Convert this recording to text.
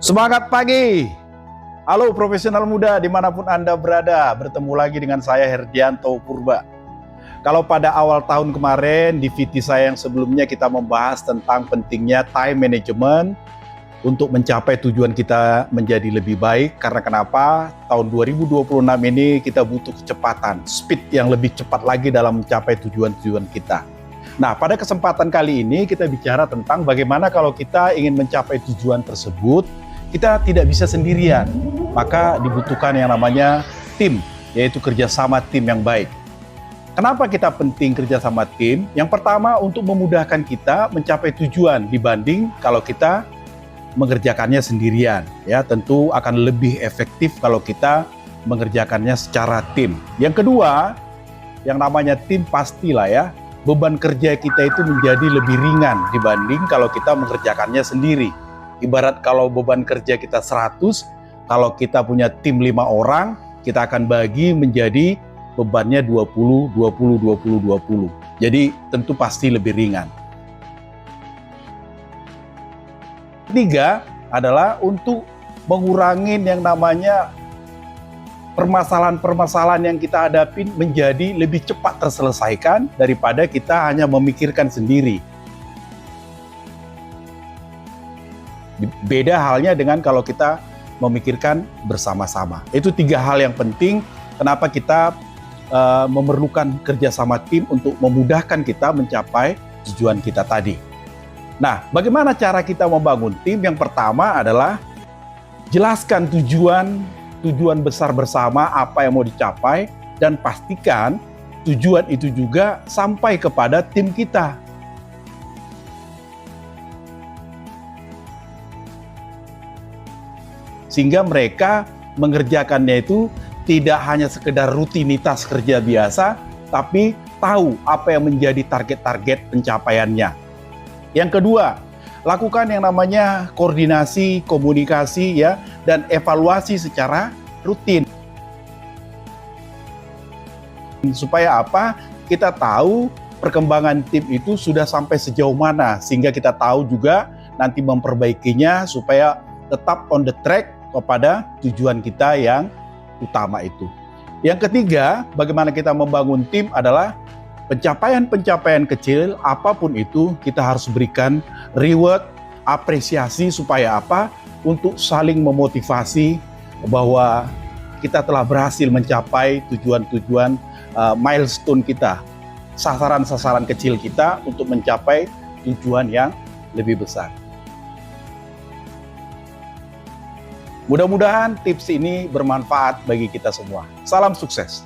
Semangat pagi! Halo profesional muda dimanapun Anda berada, bertemu lagi dengan saya Herdianto Purba. Kalau pada awal tahun kemarin di VT saya yang sebelumnya kita membahas tentang pentingnya time management untuk mencapai tujuan kita menjadi lebih baik. Karena kenapa? Tahun 2026 ini kita butuh kecepatan, speed yang lebih cepat lagi dalam mencapai tujuan-tujuan kita. Nah, pada kesempatan kali ini kita bicara tentang bagaimana kalau kita ingin mencapai tujuan tersebut, kita tidak bisa sendirian. Maka dibutuhkan yang namanya tim, yaitu kerjasama tim yang baik. Kenapa kita penting kerjasama tim? Yang pertama untuk memudahkan kita mencapai tujuan dibanding kalau kita mengerjakannya sendirian. Ya, tentu akan lebih efektif kalau kita mengerjakannya secara tim. Yang kedua, yang namanya tim pastilah ya, beban kerja kita itu menjadi lebih ringan dibanding kalau kita mengerjakannya sendiri. Ibarat kalau beban kerja kita 100, kalau kita punya tim 5 orang, kita akan bagi menjadi bebannya 20, 20, 20, 20. Jadi tentu pasti lebih ringan. Ketiga adalah untuk mengurangi yang namanya permasalahan-permasalahan yang kita hadapi menjadi lebih cepat terselesaikan daripada kita hanya memikirkan sendiri. Beda halnya dengan kalau kita memikirkan bersama-sama. Itu 3 hal yang penting kenapa kita memerlukan kerjasama tim untuk memudahkan kita mencapai tujuan kita tadi. Nah, bagaimana cara kita membangun tim? Yang pertama adalah jelaskan tujuan besar bersama apa yang mau dicapai dan pastikan tujuan itu juga sampai kepada tim kita. Sehingga mereka mengerjakannya itu tidak hanya sekedar rutinitas kerja biasa, tapi tahu apa yang menjadi target-target pencapaiannya. Yang kedua, lakukan yang namanya koordinasi, komunikasi ya, dan evaluasi secara rutin. Supaya apa? Kita tahu perkembangan tim itu sudah sampai sejauh mana, sehingga kita tahu juga nanti memperbaikinya supaya tetap on the track kepada tujuan kita yang utama itu. Yang ketiga, bagaimana kita membangun tim adalah pencapaian-pencapaian kecil, apapun itu kita harus berikan reward, apresiasi supaya apa? Untuk saling memotivasi bahwa kita telah berhasil mencapai tujuan-tujuan milestone kita, sasaran-sasaran kecil kita untuk mencapai tujuan yang lebih besar. Mudah-mudahan tips ini bermanfaat bagi kita semua. Salam sukses.